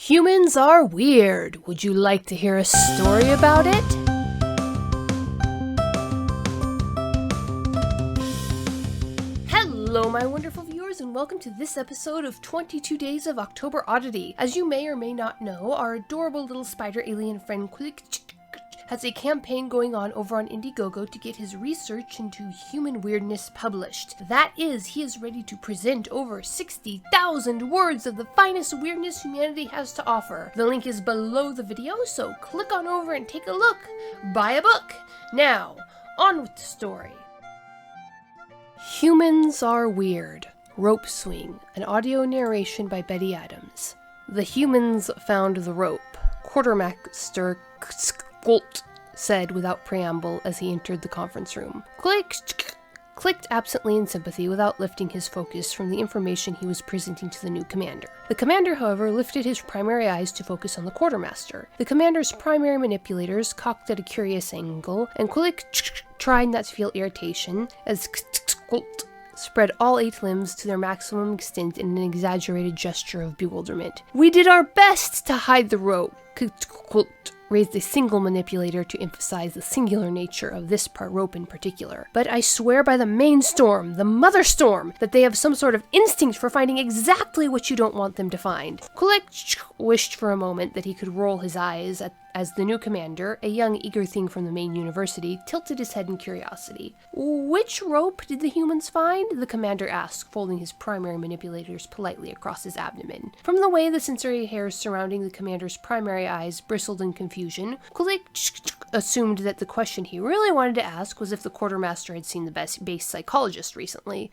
Humans are weird. Would you like to hear a story about it? Hello, my wonderful viewers, and welcome to this episode of 22 Days of October Oddity. As you may or may not know, our adorable little spider alien friend quilx'tch has a campaign going on over on Indiegogo to get his research into human weirdness published. That is, he is ready to present over 60,000 words of the finest weirdness humanity has to offer. The link is below the video, so click on over and take a look. Buy a book. Now, on with the story. Humans are weird. Rope swing, an audio narration by Betty Adams. The humans found the rope. Quartermaster quilx'tch said without preamble as he entered the conference room. Quilx'tch clicked absently in sympathy without lifting his focus from the information he was presenting to the new commander. The commander, however, lifted his primary eyes to focus on the quartermaster. The commander's primary manipulators cocked at a curious angle, and quilx'tch tried not to feel irritation as quilx'tch spread all 8 limbs to their maximum extent in an exaggerated gesture of bewilderment. "We did our best to hide the rope," quilx'tch raised a single manipulator to emphasize the singular nature of this rope in particular. "But I swear by the main storm, the mother storm, that they have some sort of instinct for finding exactly what you don't want them to find." Quilx'tch wished for a moment that he could roll his eyes as the new commander, a young eager thing from the main university, tilted his head in curiosity. "Which rope did the humans find?" the commander asked, folding his primary manipulators politely across his abdomen. From the way the sensory hairs surrounding the commander's primary eyes bristled in confusion, quilx'tch assumed that the question he really wanted to ask was if the quartermaster had seen the base psychologist recently.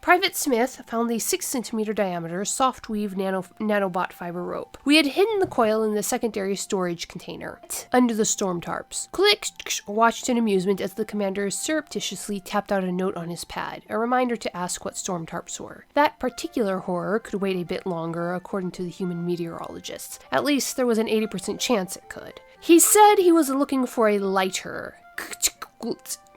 Private Smith found the 6-centimeter diameter soft weave nanobot fiber rope. We had hidden the coil in the secondary storage container under the storm tarps. Quilx'tch watched in amusement as the commander surreptitiously tapped out a note on his pad, a reminder to ask what storm tarps were. That particular horror could wait a bit longer, according to the human meteorologists. At least there was an 80% chance it could. He said he was looking for a lighter.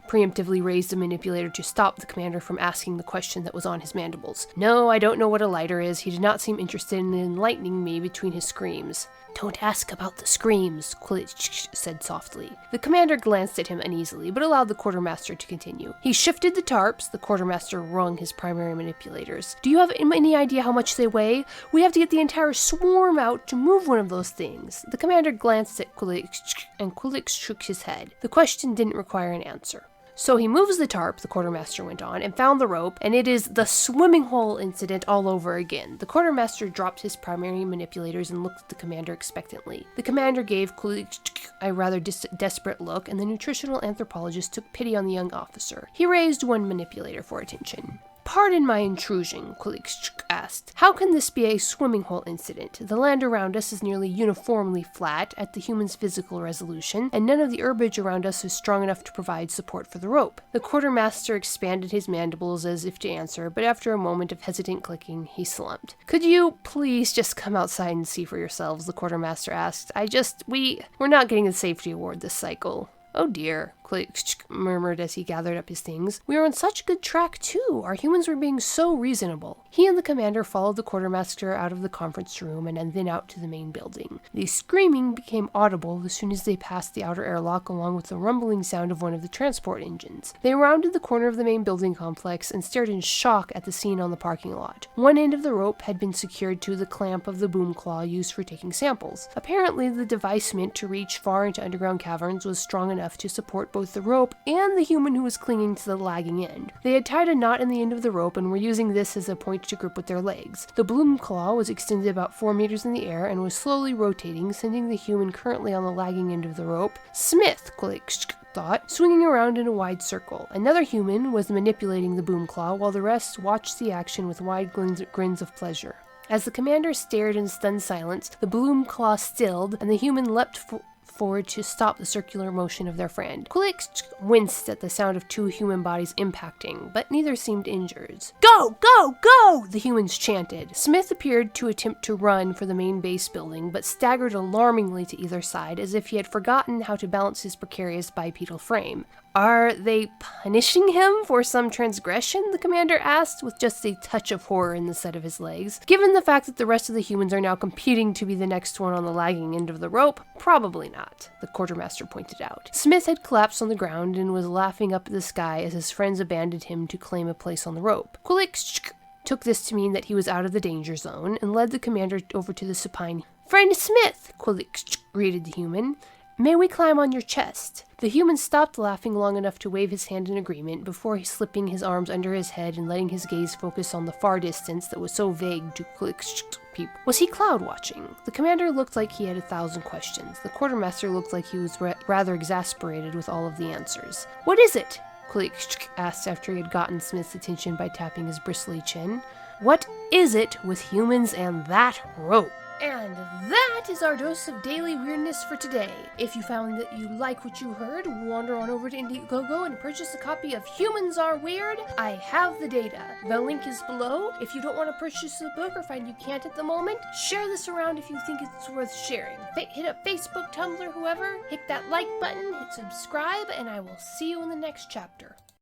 Preemptively raised the manipulator to stop the commander from asking the question that was on his mandibles. "No, I don't know what a lighter is." He did not seem interested in enlightening me between his screams. "Don't ask about the screams," quilx'tch said softly. The commander glanced at him uneasily, but allowed the quartermaster to continue. He shifted the tarps. The quartermaster wrung his primary manipulators. "Do you have any idea how much they weigh? We have to get the entire swarm out to move one of those things." The commander glanced at quilx'tch, and quilx'tch shook his head. The question didn't require an answer. "So he moves the tarp," the quartermaster went on, "and found the rope, and it is the swimming hole incident all over again." The quartermaster dropped his primary manipulators and looked at the commander expectantly. The commander gave quilx'tch a rather desperate look, and the nutritional anthropologist took pity on the young officer. He raised one manipulator for attention. "Pardon my intrusion," quilx'tch asked. "How can this be a swimming hole incident? The land around us is nearly uniformly flat at the human's physical resolution, and none of the herbage around us is strong enough to provide support for the rope." The quartermaster expanded his mandibles as if to answer, but after a moment of hesitant clicking, he slumped. "Could you please just come outside and see for yourselves?" the quartermaster asked. We're not getting the safety award this cycle." "Oh dear," quilx'tch murmured as he gathered up his things. "We are on such good track, too. Our humans were being so reasonable." He and the commander followed the quartermaster out of the conference room and then out to the main building. The screaming became audible as soon as they passed the outer airlock, along with the rumbling sound of one of the transport engines. They rounded the corner of the main building complex and stared in shock at the scene on the parking lot. One end of the rope had been secured to the clamp of the boom claw used for taking samples. Apparently, the device meant to reach far into underground caverns was strong enough to support both the rope and the human who was clinging to the lagging end. They had tied a knot in the end of the rope and were using this as a point to grip with their legs. The boom claw was extended about 4 meters in the air and was slowly rotating, sending the human currently on the lagging end of the rope, Smith, quilx'tch thought, swinging around in a wide circle. Another human was manipulating the boom claw, while the rest watched the action with wide grins of pleasure. As the commander stared in stunned silence, the boom claw stilled, and the human leapt forward to stop the circular motion of their friend. Quilx'tch winced at the sound of 2 human bodies impacting, but neither seemed injured. "Go! Go! Go!" the humans chanted. Smith appeared to attempt to run for the main base building, but staggered alarmingly to either side, as if he had forgotten how to balance his precarious bipedal frame. Are they punishing him for some transgression? The commander asked, with just a touch of horror in the set of his legs. Given the fact that the rest of the humans are now competing to be the next one on the lagging end of the rope, probably not, the quartermaster pointed out. Smith had collapsed on the ground and was laughing up at the sky as his friends abandoned him to claim a place on the rope. Quilx'tch took this to mean that he was out of the danger zone and led the commander over to the supine. "Friend Smith," Quilx'tch greeted the human. "May we climb on your chest?" The human stopped laughing long enough to wave his hand in agreement before slipping his arms under his head and letting his gaze focus on the far distance that was so vague to quilx'tch people. Was he cloud watching? The commander looked like he had 1,000 questions. The quartermaster looked like he was rather exasperated with all of the answers. "What is it?" quilx'tch asked after he had gotten Smith's attention by tapping his bristly chin. "What is it with humans and that rope?" And that is our dose of daily weirdness for today. If you found that you like what you heard, wander on over to Indiegogo and purchase a copy of Humans Are Weird. I have the data. The link is below. If you don't want to purchase the book or find you can't at the moment, share this around if you think it's worth sharing. Hit up Facebook, Tumblr, whoever. Hit that like button, hit subscribe, and I will see you in the next chapter.